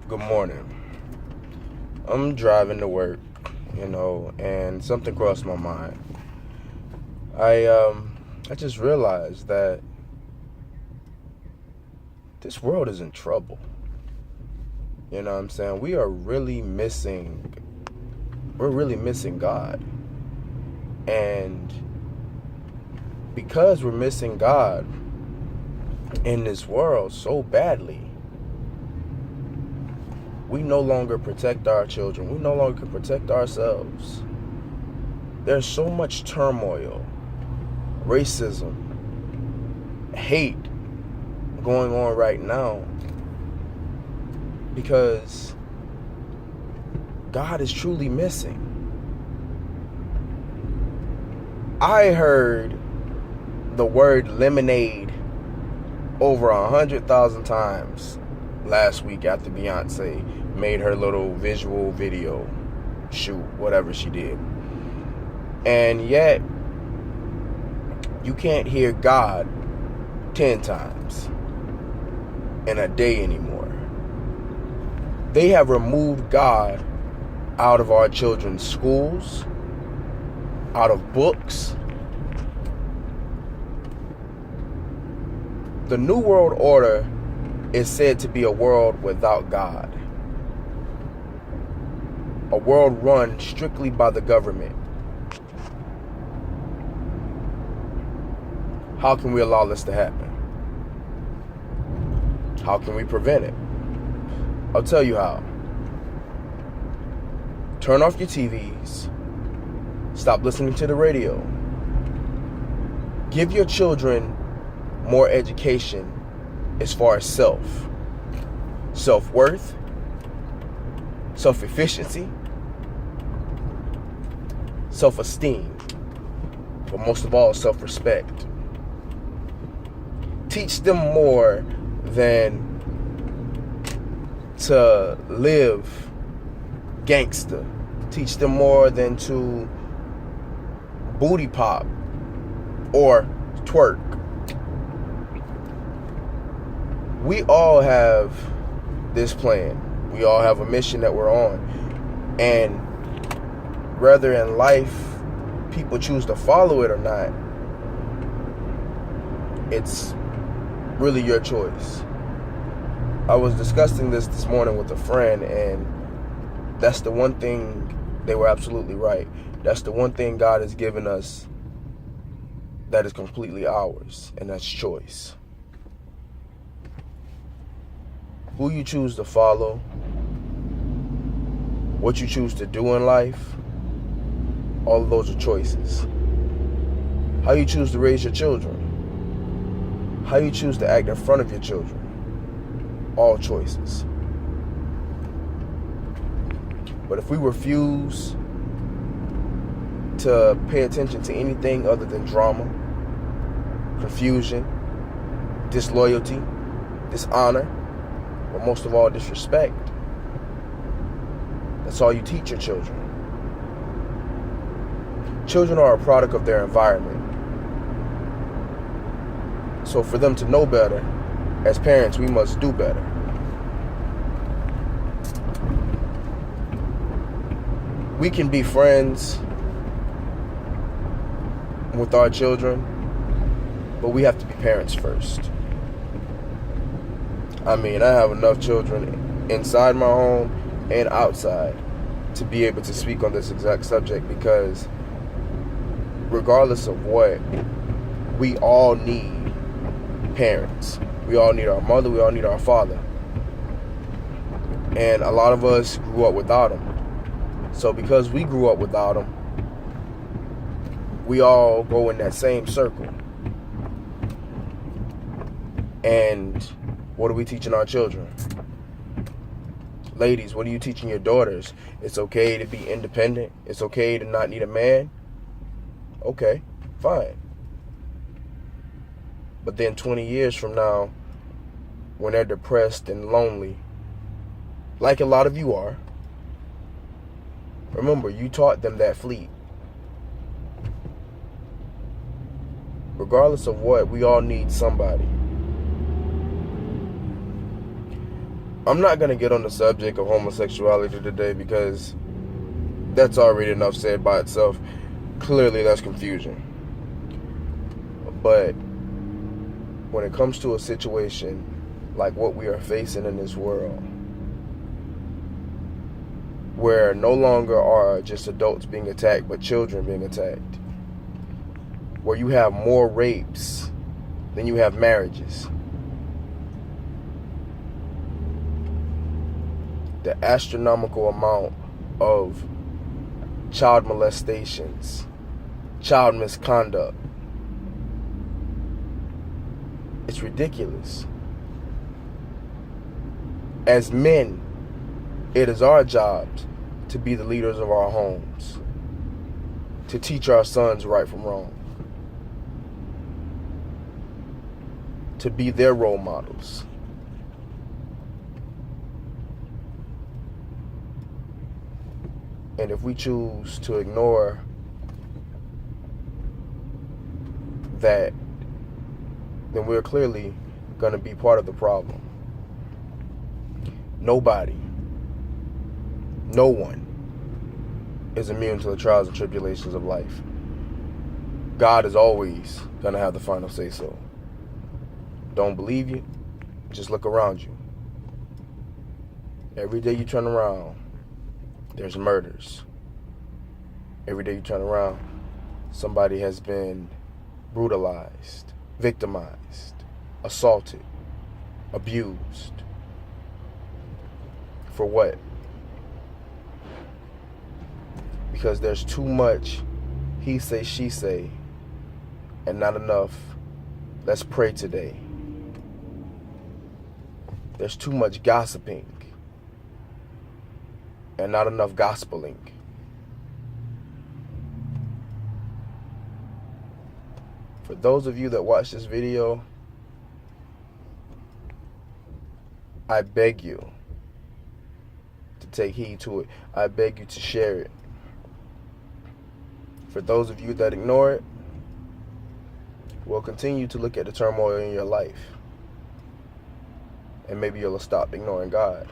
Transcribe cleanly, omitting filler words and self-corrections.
Good morning. I'm driving to work, and something crossed my mind. I just realized that this world is in trouble. You know what I'm saying? We're really missing God. And because we're missing God in this world so badly, we no longer protect our children. We no longer can protect ourselves. There's so much turmoil, racism, hate going on right now because God is truly missing. I heard the word lemonade over 100,000 times last week after Beyonce made her little visual video shoot, whatever she did. And yet, you can't hear God 10 times in a day anymore. They have removed God out of our children's schools, out of books. The New World Order is said to be a world without God. A world run strictly by the government. How can we allow this to happen? How can we prevent it? I'll tell you how. Turn off your TVs. Stop listening to the radio. Give your children more education as far as self-worth, self-efficiency, self-esteem, but most of all, self-respect. Teach them more than to live gangster. Teach them more than to booty pop or twerk. We all have this plan. We all have a mission that we're on. And whether in life people choose to follow it or not, it's really your choice. I was discussing this morning with a friend, and that's the one thing, they were absolutely right. That's the one thing God has given us that is completely ours, and that's choice. Who you choose to follow, what you choose to do in life, all of those are choices. How you choose to raise your children, how you choose to act in front of your children, all choices. But if we refuse to pay attention to anything other than drama, confusion, disloyalty, dishonor, but most of all, disrespect, that's all you teach your children. Children are a product of their environment. So for them to know better, as parents, we must do better. We can be friends with our children, but we have to be parents first. I mean, I have enough children inside my home and outside to be able to speak on this exact subject, because regardless of what, we all need parents. We all need our mother, we all need our father. And a lot of us grew up without them. So because we grew up without them, we all go in that same circle. And what are we teaching our children? Ladies, what are you teaching your daughters? It's okay to be independent. It's okay to not need a man. Okay, fine. But then 20 years from now, when they're depressed and lonely, like a lot of you are, remember, you taught them that fleet. Regardless of what, we all need somebody. I'm not going to get on the subject of homosexuality today because that's already enough said by itself. Clearly, that's confusion. But when it comes to a situation like what we are facing in this world, where no longer are just adults being attacked, but children being attacked, where you have more rapes than you have marriages, the astronomical amount of child molestations, child misconduct, it's ridiculous. As men, it is our job to be the leaders of our homes, to teach our sons right from wrong, to be their role models. And if we choose to ignore that, then we're clearly going to be part of the problem. Nobody, no one is immune to the trials and tribulations of life. God is always going to have the final say so. Don't believe you? Just look around you. Every day you turn around, there's murders. Every day you turn around, somebody has been brutalized, victimized, assaulted, abused. For what? Because there's too much he say, she say, and not enough let's pray today. There's too much gossiping and not enough gospeling. For those of you that watch this video, I beg you to take heed to it. I beg you to share it. For those of you that ignore it, will continue to look at the turmoil in your life. And maybe you'll stop ignoring God.